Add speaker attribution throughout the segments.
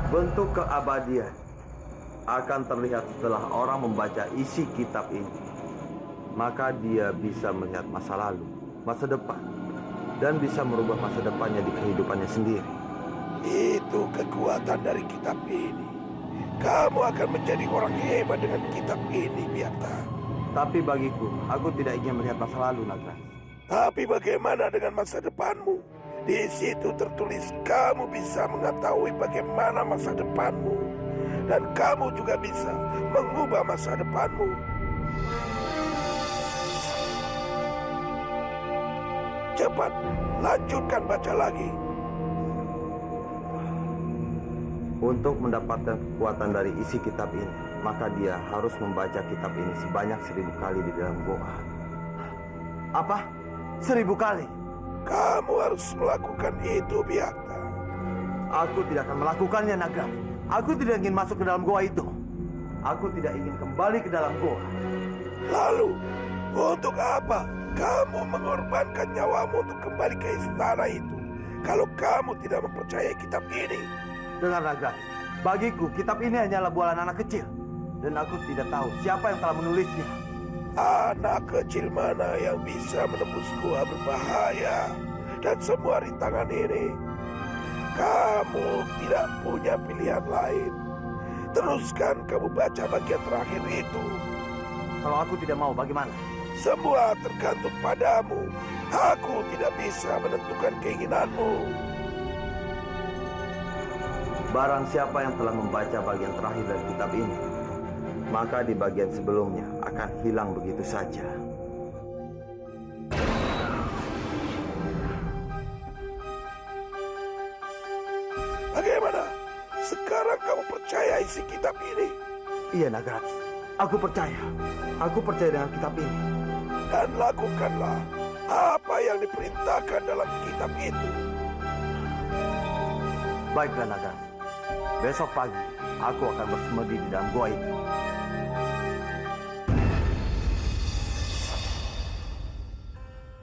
Speaker 1: Bentuk keabadian akan terlihat setelah orang membaca isi kitab ini. Maka dia bisa melihat masa lalu, masa depan, dan bisa merubah masa depannya di kehidupannya sendiri.
Speaker 2: Itu kekuatan dari kitab ini. Kamu akan menjadi orang hebat dengan kitab ini, Biakta.
Speaker 1: Tapi bagiku, aku tidak ingin melihat masa lalu, Nagras.
Speaker 2: Tapi bagaimana dengan masa depanmu? Di situ tertulis kamu bisa mengetahui bagaimana masa depanmu. Dan kamu juga bisa mengubah masa depanmu. Cepat, lanjutkan baca lagi.
Speaker 1: Untuk mendapatkan kekuatan dari isi kitab ini, maka dia harus membaca kitab ini sebanyak 1000 kali di dalam goa. Apa? 1000 kali?
Speaker 2: Kamu harus melakukan itu, Biakta.
Speaker 1: Aku tidak akan melakukannya, Nagras. Aku tidak ingin masuk ke dalam goa itu. Aku tidak ingin kembali ke dalam goa.
Speaker 2: Lalu, untuk apa kamu mengorbankan nyawamu untuk kembali ke istana itu? Kalau kamu tidak mempercayai kitab ini.
Speaker 1: Dengar, Nagras. Bagiku, kitab ini hanyalah bualan anak kecil. Dan aku tidak tahu siapa yang telah menulisnya.
Speaker 2: Anak kecil mana yang bisa menembus gua berbahaya dan semua rintangan ini? Kamu tidak punya pilihan lain. Teruskan kamu baca bagian terakhir itu.
Speaker 1: Kalau aku tidak mau, bagaimana?
Speaker 2: Semua tergantung padamu. Aku tidak bisa menentukan keinginanmu.
Speaker 1: Barang siapa yang telah membaca bagian terakhir dari kitab ini, maka di bagian sebelumnya akan hilang begitu saja.
Speaker 2: Bagaimana? Sekarang kamu percaya isi kitab ini?
Speaker 1: Iya, Nagras. Aku percaya. Aku percaya dengan kitab ini.
Speaker 2: Dan lakukanlah apa yang diperintahkan dalam kitab itu.
Speaker 1: Baiklah, Nagras. Besok pagi, aku akan bersemedi di dalam gua itu.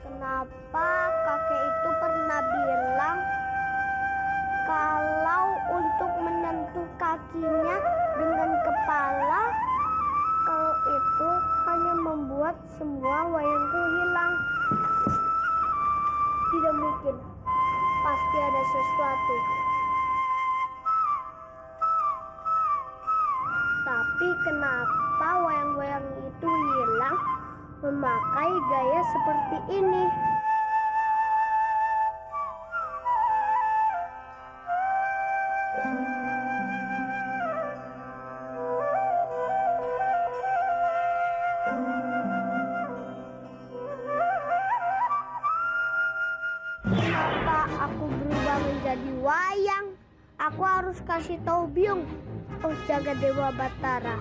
Speaker 3: Kenapa kakek itu pernah bilang kalau untuk menyentuh kakinya dengan kepala, kalau itu hanya membuat semua wayangku hilang? Tidak mungkin, pasti ada sesuatu. Tapi kenapa wayang-wayang itu hilang memakai gaya seperti ini? Kenapa aku berubah menjadi wayang? Aku harus kasih tahu Byung, jaga Dewa Batara.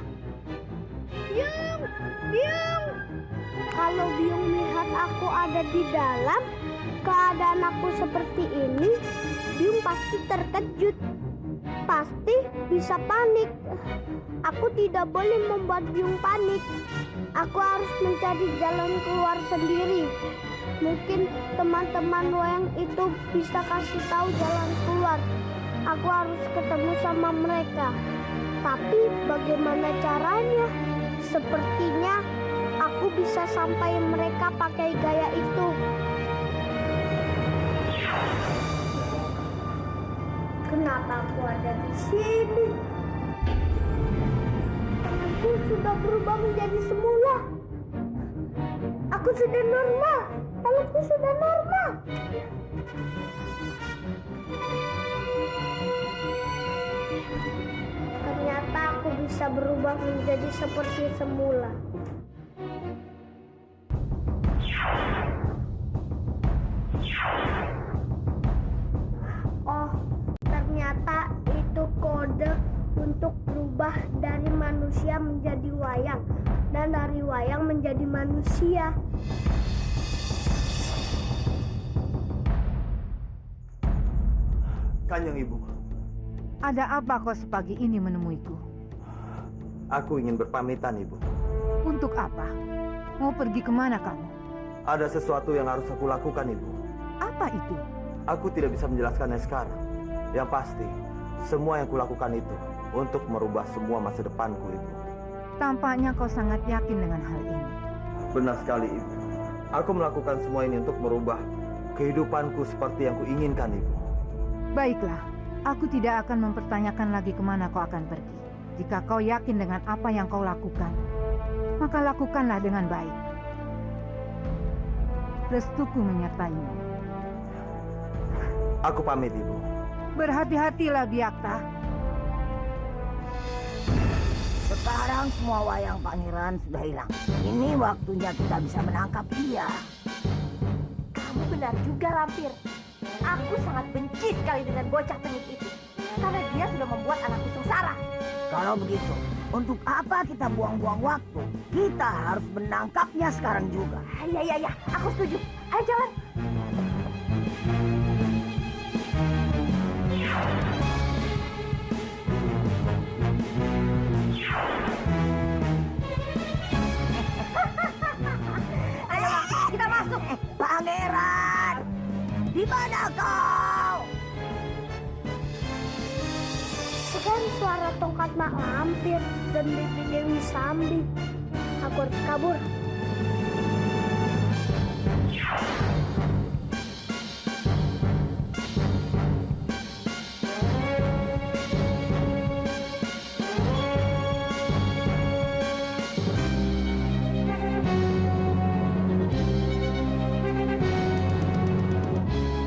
Speaker 3: Byung, Byung. Kalau Byung lihat aku ada di dalam keadaan aku seperti ini, Byung pasti terkejut. Pasti bisa panik. Aku tidak boleh membuat Byung panik. Aku harus mencari jalan keluar sendiri. Mungkin teman-teman wayang itu bisa kasih tahu jalan keluar. Aku harus ketemu sama mereka. Tapi bagaimana caranya? Sepertinya aku bisa sampai mereka pakai gaya itu. Kenapa aku ada di sini? Aku sudah berubah menjadi semula. Aku sudah normal. Tanganku sudah normal. Ternyata aku bisa berubah menjadi seperti semula. Oh, ternyata itu kode untuk berubah dari manusia menjadi wayang dan dari wayang menjadi manusia.
Speaker 1: Kanjeng Ibu,
Speaker 4: Ada apa kau sepagi ini menemuiku?
Speaker 1: aku ingin berpamitan, Ibu.
Speaker 4: Untuk apa? Mau pergi kemana kamu?
Speaker 1: Ada sesuatu yang harus aku lakukan, Ibu.
Speaker 4: Apa itu?
Speaker 1: Aku tidak bisa menjelaskannya sekarang. Yang pasti, Semua yang kulakukan itu untuk merubah semua masa depanku, Ibu.
Speaker 4: Tampaknya kau sangat yakin dengan hal ini.
Speaker 1: Benar sekali, Ibu. Aku melakukan semua ini untuk merubah kehidupanku seperti yang kuinginkan, Ibu.
Speaker 4: Baiklah, aku tidak akan mempertanyakan lagi kemana kau akan pergi. Jika kau yakin dengan apa yang kau lakukan, maka lakukanlah dengan baik. Restuku menyertaimu.
Speaker 1: Aku pamit, Ibu.
Speaker 4: Berhati-hatilah, Biakta.
Speaker 5: Sekarang semua wayang pangeran sudah hilang. Ini waktunya kita bisa menangkap dia.
Speaker 6: Kamu benar juga, Lampir. Aku sangat benci sekali dengan bocah tengik itu. Karena dia sudah membuat anakku sengsara.
Speaker 5: Kalau begitu, untuk apa kita buang-buang waktu? Kita harus menangkapnya sekarang juga.
Speaker 6: Ya, aku setuju. Ayo jalan. Ayo, kita masuk.
Speaker 5: Pangeran, di mana kau?
Speaker 3: Sekarang suara tongkat Mak Lampir dan Bibi Dewi Sambi. Aku harus kabur.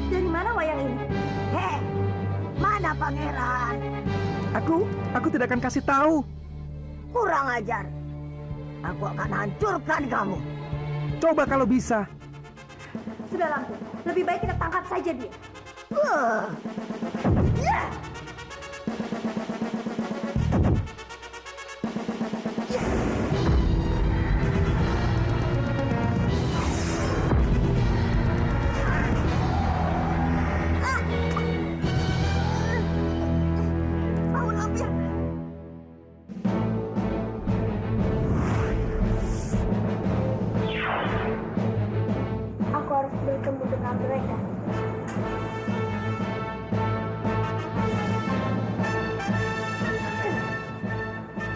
Speaker 6: Dari mana wayang ini?
Speaker 5: Mana pangeran?
Speaker 7: Aku tidak akan kasih tahu.
Speaker 5: Kurang ajar. Aku akan hancurkan kamu.
Speaker 7: Coba kalau bisa.
Speaker 6: Sudah, Lampir. Lebih baik kita tangkap saja dia.
Speaker 5: Ya! Mau Lampir.
Speaker 3: Aku harus bertemu dengan mereka.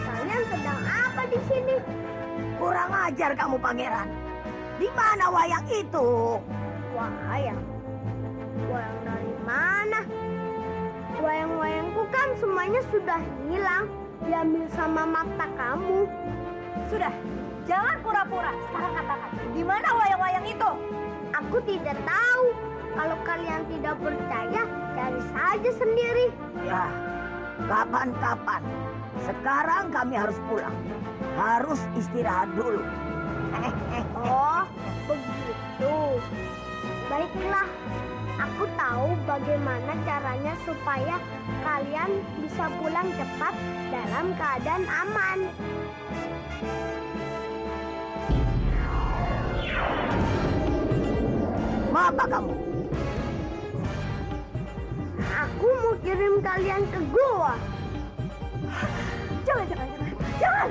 Speaker 3: Kalian sedang apa di sini?
Speaker 5: Kurang ajar kamu pangeran. Di mana wayang itu?
Speaker 3: Wayang. Wayang dari mana? Wayang-wayangku kan semuanya sudah hilang. Diambil sama mata kamu.
Speaker 6: Sudah, jangan pura-pura. Sekarang katakan, di mana wayang-wayang itu?
Speaker 3: Aku tidak tahu. Kalau kalian tidak percaya, cari saja sendiri.
Speaker 5: Ya, kapan-kapan. Sekarang kami harus pulang. Harus istirahat dulu.
Speaker 3: Oh, begitu. Baiklah, aku tahu bagaimana caranya supaya kalian bisa pulang cepat dalam keadaan aman.
Speaker 5: Mau apa kamu?
Speaker 3: Aku mau kirim kalian ke goa.
Speaker 6: Jangan. Jangan.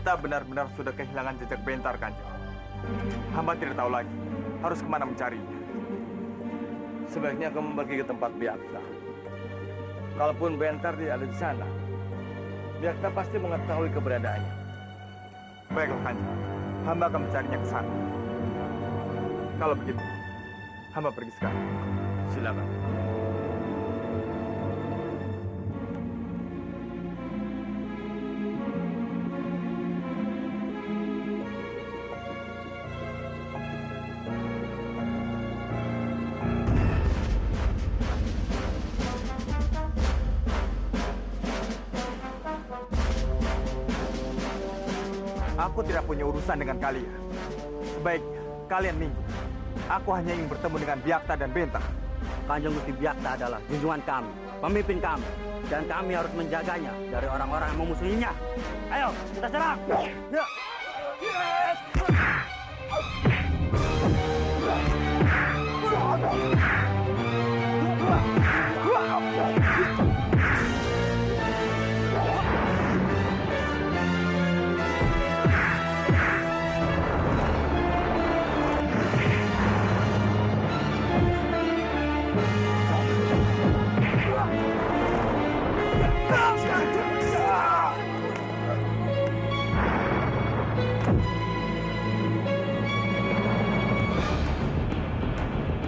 Speaker 8: Kita benar-benar sudah kehilangan jejak Bentar, Kanjeng. Hamba tidak tahu lagi harus kemana mencarinya.
Speaker 1: Sebaiknya kamu pergi ke tempat Biakta. Kalaupun Bentar tidak ada di sana, Biakta pasti mengetahui keberadaannya.
Speaker 8: Baiklah, Kanjeng. Hamba akan mencarinya ke sana. Kalau begitu, hamba pergi sekarang.
Speaker 1: Silakan.
Speaker 8: Aku tidak punya urusan dengan kalian. Sebaiknya kalian minggir. Aku hanya ingin bertemu dengan Biakta dan Bentar.
Speaker 9: Kanjeng Gusti Biakta adalah junjungan kami, pemimpin kami, dan kami harus menjaganya dari orang-orang yang memusuhinya. Ayo, kita serang! Ya.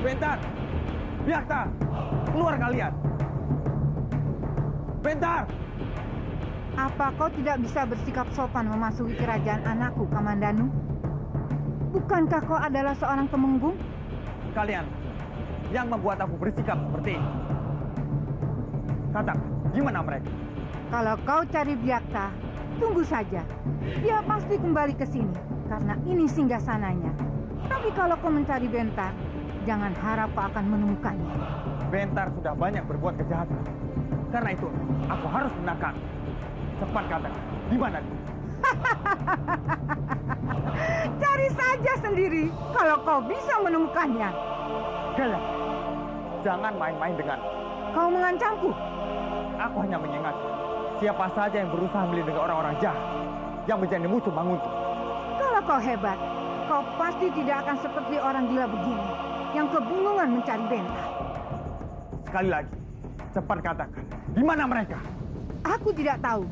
Speaker 8: Bentar! Biakta! Keluar kalian! Bentar!
Speaker 4: Apa kau tidak bisa bersikap sopan memasuki kerajaan anakku, Kamandanu? Bukankah kau adalah seorang temenggung?
Speaker 8: Kalian yang membuat aku bersikap seperti ini. Katakan, gimana mereka?
Speaker 4: Kalau kau cari Biakta, tunggu saja. Dia pasti kembali ke sini, karena ini singgasananya. Tapi kalau kau mencari Bentar, jangan harap kau akan menemukannya.
Speaker 8: Bentar sudah banyak berbuat kejahatan. Karena itu, aku harus menangkap. Cepat katakan, di mana dia?
Speaker 4: Cari saja sendiri kalau kau bisa menemukannya.
Speaker 8: Kalian, jangan main-main dengan.
Speaker 4: Kau mengancamku?
Speaker 8: Aku hanya mengingatkan. Siapa saja yang berusaha melindungi orang-orang jahat yang menjadi musuh Manguntu.
Speaker 4: Kalau kau hebat, kau pasti tidak akan seperti orang gila begini yang kebingungan mencari Bentar.
Speaker 8: Sekali lagi, cepat katakan, di mana mereka?
Speaker 4: Aku tidak tahu.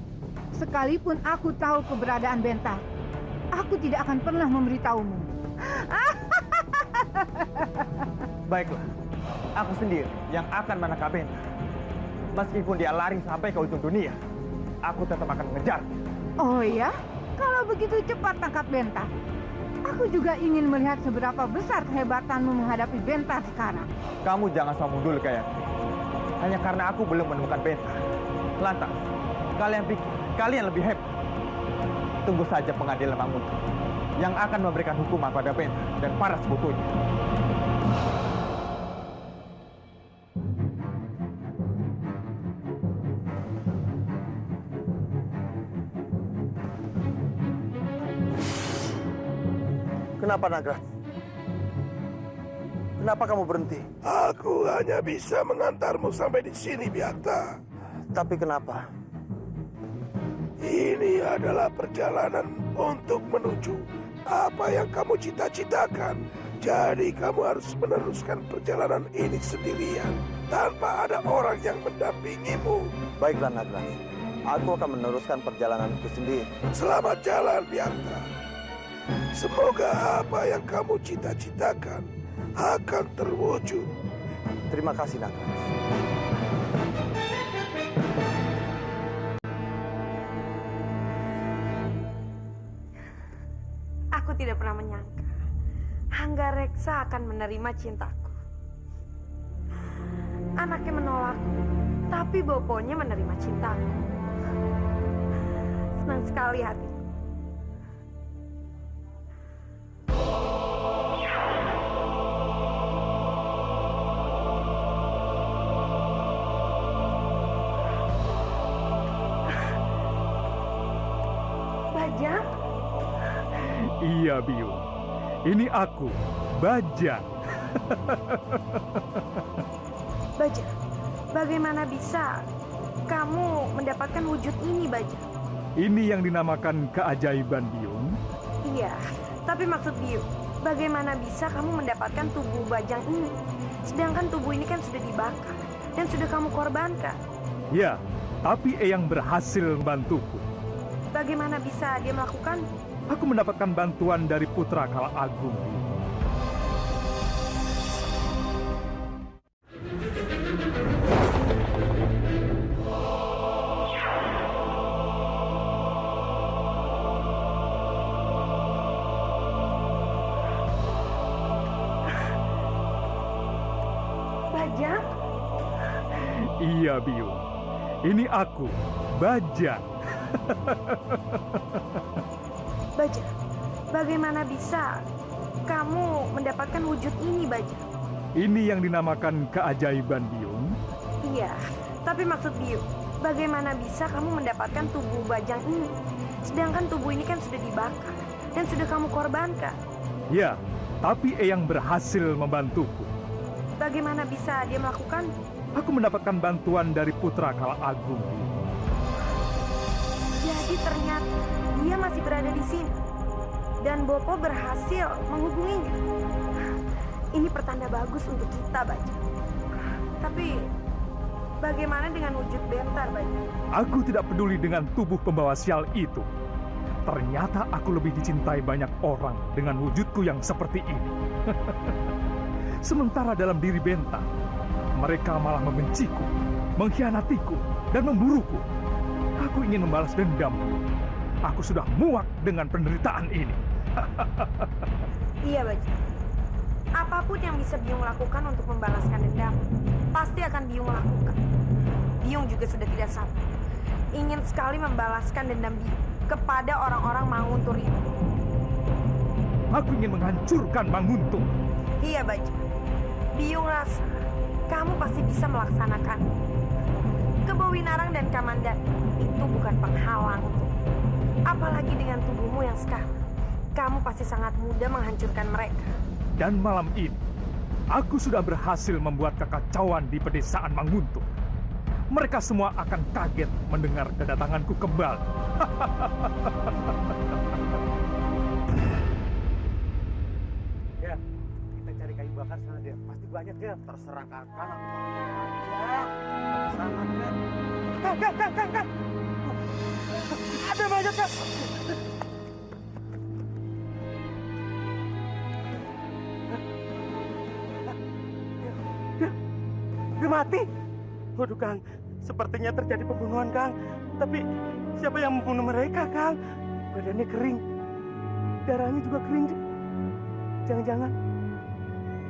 Speaker 4: Sekalipun aku tahu keberadaan Bentar, aku tidak akan pernah memberitahumu.
Speaker 8: Baiklah, aku sendiri yang akan menangkap Bentar. Meskipun dia lari sampai ke ujung dunia, aku tetap akan mengejar.
Speaker 4: Oh ya? Kalau begitu cepat tangkap Bentar. Aku juga ingin melihat seberapa besar kehebatanmu menghadapi Bentar sekarang.
Speaker 8: Kamu jangan sombong dulu kayak. Hanya karena aku belum menemukan Bentar. Lantas, kalian pikir kalian lebih hebat? Tunggu saja pengadilan Manguntu yang akan memberikan hukuman pada Bentar dan para sekutunya.
Speaker 1: Kenapa, Nagras? Kenapa kamu berhenti?
Speaker 2: Aku hanya bisa mengantarmu sampai di sini, Biakta.
Speaker 1: Tapi kenapa?
Speaker 2: Ini adalah perjalanan untuk menuju apa yang kamu cita-citakan. Jadi kamu harus meneruskan perjalanan ini sendirian tanpa ada orang yang mendampingimu.
Speaker 1: Baiklah, Nagras. Aku akan meneruskan perjalananku sendiri.
Speaker 2: Selamat jalan, Biakta. Semoga apa yang kamu cita-citakan akan terwujud.
Speaker 1: Terima kasih, Nagras.
Speaker 6: Aku tidak pernah menyangka Hanggareksa akan menerima cintaku. Anaknya menolakku, tapi boponya menerima cintaku. Senang sekali hatiku. Bajang?
Speaker 7: Iya, Biung. Ini aku, Bajang.
Speaker 6: Bajang, bagaimana bisa kamu mendapatkan wujud ini, Bajang?
Speaker 7: Ini yang dinamakan keajaiban, Biung.
Speaker 6: Iya, tapi maksud Biung, bagaimana bisa kamu mendapatkan tubuh Bajang ini? Sedangkan tubuh ini kan sudah dibakar dan sudah kamu korbankan.
Speaker 7: Ya, tapi Eyang berhasil membantuku.
Speaker 6: Bagaimana bisa dia melakukan?
Speaker 7: Aku mendapatkan bantuan dari Putra Kala Agung.
Speaker 6: Bajang?
Speaker 7: Iya, Biung. Ini aku, Bajang.
Speaker 6: Bajang, bagaimana bisa kamu mendapatkan wujud ini, Bajang?
Speaker 7: Ini yang dinamakan keajaiban, Biung.
Speaker 6: Iya, tapi maksud Biung, bagaimana bisa kamu mendapatkan tubuh Bajang ini? Sedangkan tubuh ini kan sudah dibakar dan sudah kamu korbankan.
Speaker 7: Ya, tapi Eyang berhasil membantuku.
Speaker 6: Bagaimana bisa dia melakukan?
Speaker 7: Aku mendapatkan bantuan dari Putra Kala Agung.
Speaker 6: Jadi ternyata dia masih berada di sini. Dan Bopo berhasil menghubunginya. Ini pertanda bagus untuk kita, Bajang. Tapi bagaimana dengan wujud Bentar, Bajang?
Speaker 7: Aku tidak peduli dengan tubuh pembawa sial itu. Ternyata aku lebih dicintai banyak orang dengan wujudku yang seperti ini. Sementara dalam diri Bentar, mereka malah membenciku, mengkhianatiku, dan memburuku. Aku ingin membalas dendam. Aku sudah muak dengan penderitaan ini.
Speaker 6: Iya, Bajang. Apapun yang bisa Biung lakukan untuk membalaskan dendam, pasti akan Biung lakukan. Biung juga sudah tidak sabar. Ingin sekali membalaskan dendam Biung kepada orang-orang Manguntur itu.
Speaker 7: Aku ingin menghancurkan Manguntur.
Speaker 6: Iya, Bajang. Biung rasa kamu pasti bisa melaksanakan. Kebawinarang dan Kamandan itu bukan penghalang untuk. Apalagi dengan tubuhmu yang sekarang. Kamu pasti sangat mudah menghancurkan mereka.
Speaker 7: Dan malam ini, aku sudah berhasil membuat kekacauan di pedesaan Manguntur. Mereka semua akan kaget mendengar kedatanganku kembali.
Speaker 8: Ya, kita cari kayu bakar sana dia. Pasti banyak ya. Terserah kakak. Ya, sana kan. Kang. Ada banyak Kang. Dia mati. Waduh Kang, sepertinya terjadi pembunuhan Kang. Tapi siapa yang membunuh mereka Kang? Badannya kering, darahnya juga kering. Jangan-jangan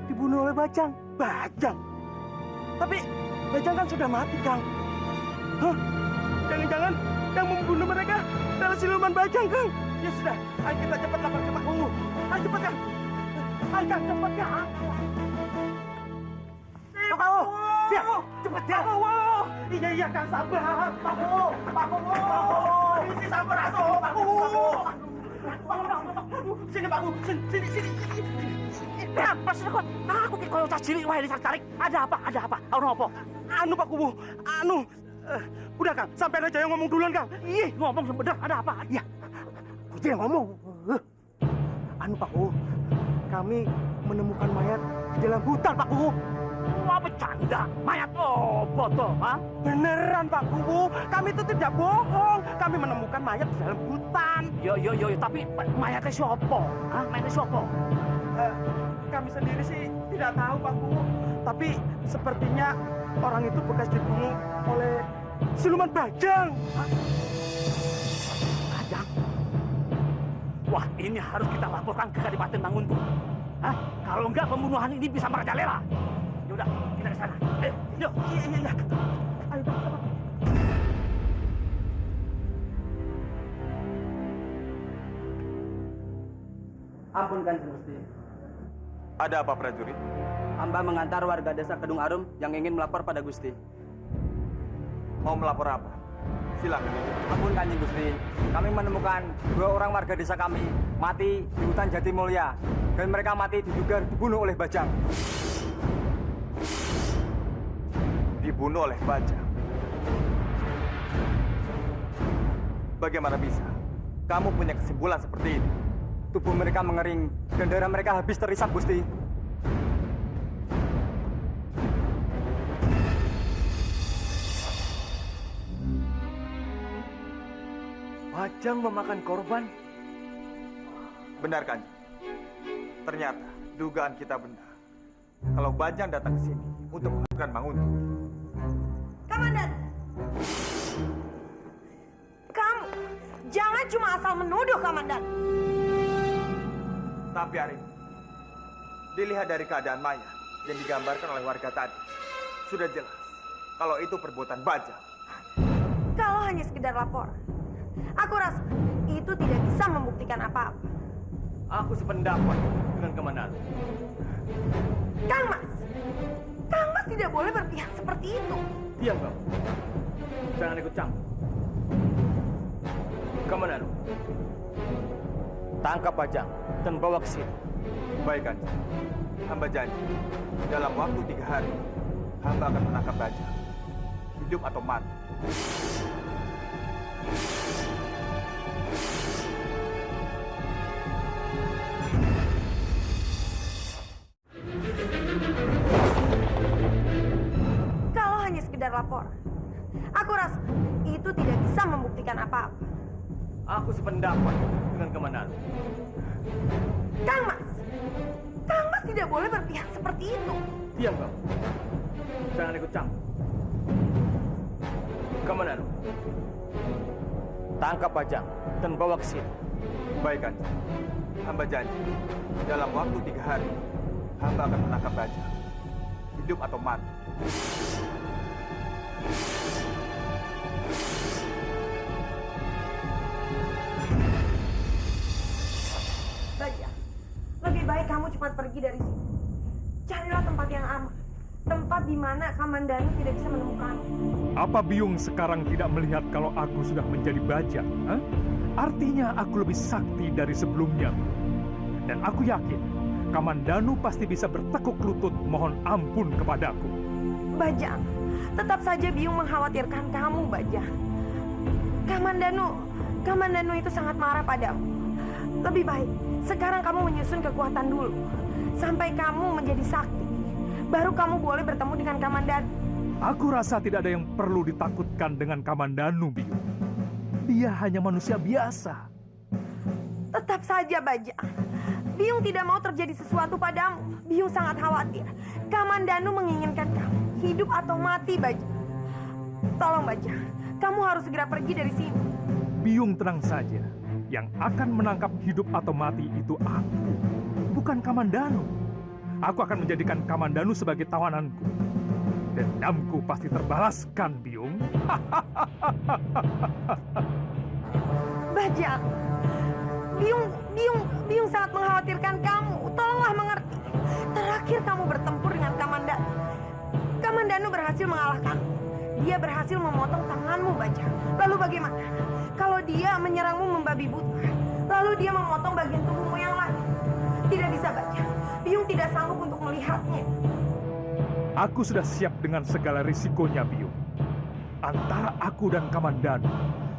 Speaker 8: dibunuh oleh Bajang. Bajang? Tapi Bajang kan sudah mati Kang. Hah? Jangan-jangan yang membunuh mereka adalah siluman Bajang Kang. Ya sudah, ayo kita cepat lapor ke Pak Ungu. Ayo cepat Kang. Ayo Kang, cepat Kang. Pak Ungu, ya, cepat ya. Pak Ungu, iya Kang, sabar. Pak Ungu, ini sabar atuh, Pak Ungu. Sini Pak Ungu, sini. Ya, Mas Rekot, aku ki koyo cah cilik wae ditarik. Ada apa? Ono apa? Anu Pak Ungu, udah Kang, sampai aja yang ngomong duluan Kang. Iya, ngomong sebentar, ada apa? Iya, aku yang ngomong. Anu Pak Ungu, kami menemukan mayat di dalam hutan Pak Ungu. Wah, bercanda. Mayat apa toh? Ha? Beneran Pak Ungu, kami itu tidak bohong. Kami menemukan mayat di dalam hutan. Yo, tapi mayatnya siapa? Hah? Mayatnya siapa? Kami sendiri sih tidak tahu Pak Ungu. Tapi sepertinya orang itu bekas dibunuh oleh siluman Bajang. Hah? Bajang? Wah, ini harus kita laporkan ke Kadipaten Manguntur. Hah? Kalau enggak pembunuhan ini bisa merajalela. Yaudah, kita ke sana. Ayo, yuk. Iya. Ayo, Pak.
Speaker 9: Ampun Kanjeng Gusti.
Speaker 8: Ada apa prajurit?
Speaker 9: Hamba mengantar warga desa Kedung Arum yang ingin melapor pada Gusti.
Speaker 8: Mau melapor apa? Silakan.
Speaker 9: Ampun Kanjeng Gusti, kami menemukan 2 orang warga desa kami mati di hutan Jatimulya dan mereka mati diduga dibunuh oleh Bajang.
Speaker 8: Dibunuh oleh Bajang? Bagaimana bisa? Kamu punya kesimpulan seperti ini?
Speaker 10: Tubuh mereka mengering dan darah mereka habis terisap, Gusti.
Speaker 8: Bajang memakan korban? Benar, Kanjeng. Ternyata dugaan kita benar. Kalau Bajang datang ke sini untuk melakukan Manguntu.
Speaker 6: Kamandan! Kamu jangan cuma asal menuduh, Kamandan.
Speaker 8: Tapi hari ini, dilihat dari keadaan Maya yang digambarkan oleh warga tadi, sudah jelas kalau itu perbuatan Bajang.
Speaker 6: Kalau hanya sekedar laporan, aku rasa itu tidak bisa membuktikan apa-apa.
Speaker 10: Aku sependapat dengan Komandan.
Speaker 6: Kang Mas tidak boleh berpihak seperti itu.
Speaker 10: Diam kamu. Jangan ikut campur. Komandan, tangkap Bajang dan bawa ke sini.
Speaker 8: Baik, Kanjeng. Hamba janji, dalam waktu 3 hari, hamba akan menangkap Bajang. Hidup atau mati.
Speaker 6: Kalau hanya sekedar laporan, aku rasa itu tidak bisa membuktikan apa-apa.
Speaker 10: Aku sependapat dengan Komandan.
Speaker 6: Kang Mas tidak boleh berpihak seperti itu.
Speaker 10: Diam kamu. Jangan ikut campur. Komandan, tangkap Bajang dan bawa ke sini.
Speaker 8: Baik, Kanjeng. Hamba janji, dalam waktu 3 hari, hamba akan menangkap Bajang. Hidup atau mati.
Speaker 6: Bajang, lebih baik kamu cepat pergi dari sini. Carilah tempat yang aman. Tempat di mana Kamandanu tidak bisa menemukanmu.
Speaker 7: Apa Biung sekarang tidak melihat kalau aku sudah menjadi bajang? Hah? Artinya aku lebih sakti dari sebelumnya. Dan aku yakin Kamandanu pasti bisa bertekuk lutut mohon ampun kepadaku.
Speaker 6: Bajang, tetap saja Biung mengkhawatirkan kamu, Bajang. Kamandanu itu sangat marah padamu. Lebih baik sekarang kamu menyusun kekuatan dulu. Sampai kamu menjadi sakti. Baru kamu boleh bertemu dengan Kamandanu.
Speaker 7: Aku rasa tidak ada yang perlu ditakutkan dengan Kamandanu, Biung. Dia hanya manusia biasa.
Speaker 6: Tetap saja, Bajang. Biung tidak mau terjadi sesuatu padamu. Biung sangat khawatir. Kamandanu menginginkan kamu hidup atau mati, Bajang. Tolong, Bajang. Kamu harus segera pergi dari sini.
Speaker 7: Biung tenang saja. Yang akan menangkap hidup atau mati itu aku, bukan Kamandanu. Aku akan menjadikan Kamandanu sebagai tawananku. Dendamku pasti terbalaskan, Biung.
Speaker 6: Bajang, Biung sangat mengkhawatirkan kamu. Tolonglah mengerti. Terakhir kamu bertempur dengan Kamandanu. Kamandanu berhasil mengalahkanmu. Dia berhasil memotong tanganmu, Bajang. Lalu bagaimana? Kalau dia menyerangmu membabi buta, lalu dia memotong bagian tubuhmu yang lain. Tidak bisa, Bajang. Biung tidak sanggup untuk melihatnya.
Speaker 7: Aku sudah siap dengan segala risikonya, Biung. Antara aku dan Kamandanu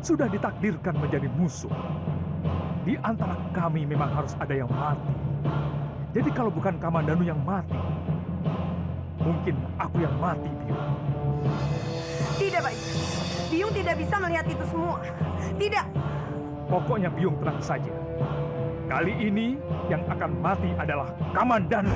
Speaker 7: sudah ditakdirkan menjadi musuh. Di antara kami memang harus ada yang mati. Jadi kalau bukan Kamandanu yang mati, mungkin aku yang mati, Biung.
Speaker 6: Tidak, Bajang. Biung tidak bisa melihat itu semua. Tidak.
Speaker 7: Pokoknya Biung tenang saja. Kali ini yang akan mati adalah Kamandanu.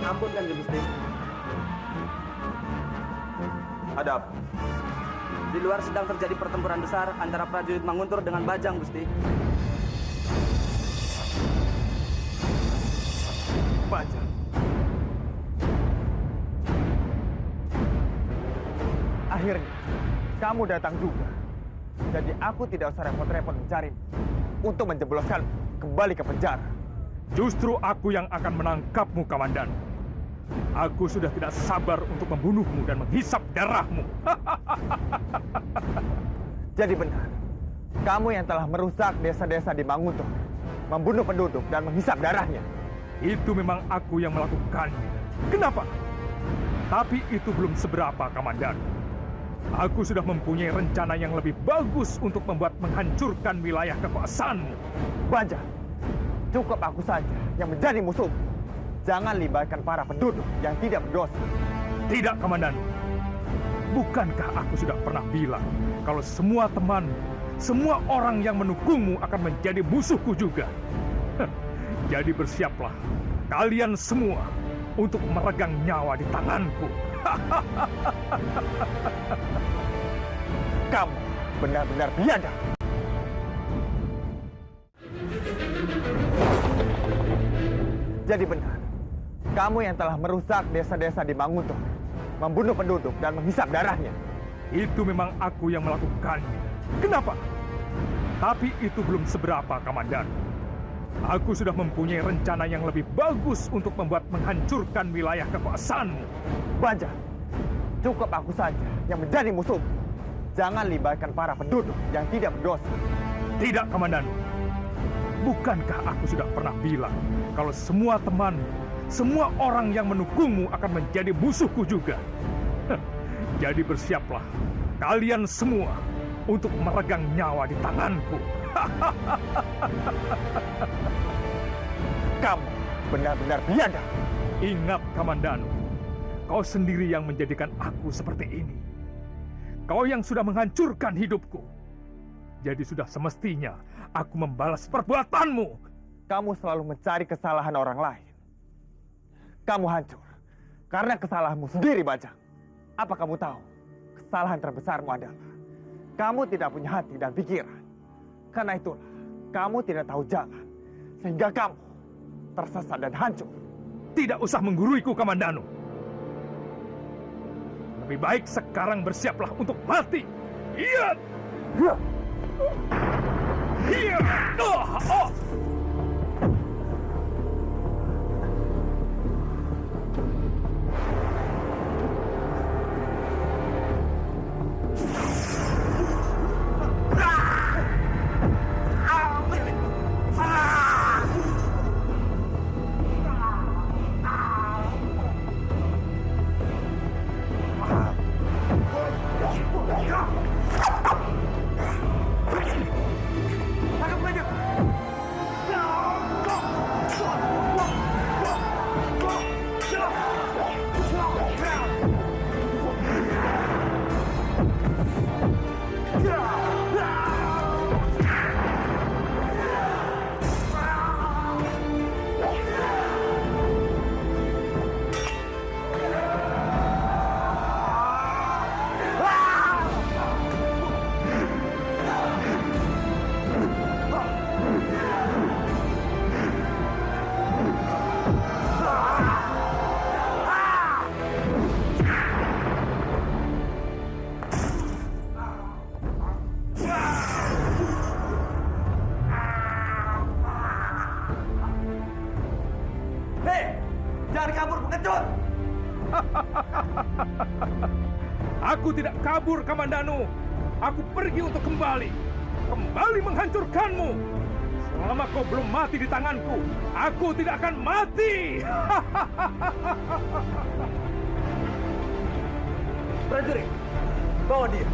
Speaker 10: Ampun kan, Gusti.
Speaker 8: Ada apa?
Speaker 9: Di luar sedang terjadi pertempuran besar antara prajurit Manguntur dengan Bajang, Gusti.
Speaker 7: Bajang.
Speaker 8: Akhirnya, kamu datang juga. Jadi aku tidak usah repot-repot mencarimu untuk menjebloskan kembali ke penjara.
Speaker 7: Justru aku yang akan menangkapmu, Kamandan. Aku sudah tidak sabar untuk membunuhmu dan menghisap darahmu.
Speaker 8: Jadi benar, kamu yang telah merusak desa-desa di Manguntur, membunuh penduduk dan menghisap darahnya.
Speaker 7: Itu memang aku yang melakukannya. Kenapa? Tapi itu belum seberapa, Kamandan. Aku sudah mempunyai rencana yang lebih bagus untuk menghancurkan wilayah kekuasaanmu.
Speaker 8: Bajang, cukup aku saja yang menjadi musuh. Jangan libatkan para penduduk yang tidak berdosa.
Speaker 7: Tidak, Kamandan. Bukankah aku sudah pernah bilang kalau semua teman, semua orang yang mendukungmu akan menjadi musuhku juga? Jadi bersiaplah kalian semua untuk meregang nyawa di tanganku.
Speaker 8: Kamu benar-benar biadab. Jadi benar, kamu yang telah merusak desa-desa di Manguntur, membunuh penduduk dan menghisap darahnya.
Speaker 7: Itu memang aku yang melakukannya. Kenapa? Tapi itu belum seberapa, Kamandan. Aku sudah mempunyai rencana yang lebih bagus untuk menghancurkan wilayah kekuasaanmu.
Speaker 8: Bajang, cukup aku saja yang menjadi musuh. Jangan libatkan para penduduk yang tidak berdosa.
Speaker 7: Tidak, Kamandan. Bukankah aku sudah pernah bilang kalau semua teman, semua orang yang mendukungmu akan menjadi musuhku juga? Jadi bersiaplah kalian semua untuk meregang nyawa di tanganku.
Speaker 8: Kamu benar-benar biadab.
Speaker 7: Ingat, Kamandanu, kau sendiri yang menjadikan aku seperti ini. Kau yang sudah menghancurkan hidupku. Jadi sudah semestinya aku membalas perbuatanmu.
Speaker 8: Kamu selalu mencari kesalahan orang lain. Kamu hancur karena kesalahanmu sendiri, Bajang. Apa kamu tahu? Kesalahan terbesarmu adalah kamu tidak punya hati dan pikiran. Karena itulah kamu tidak tahu jalan, sehingga kamu tersesat dan hancur.
Speaker 7: Tidak usah mengguruiku, Kamandanu. Lebih baik sekarang bersiaplah untuk mati. Iya. Iya. Oh. Aku tidak kabur, Kamandanu. Aku pergi untuk kembali menghancurkanmu. Selama kau belum mati di tanganku, aku tidak akan mati.
Speaker 8: Prajurit, bawa dia.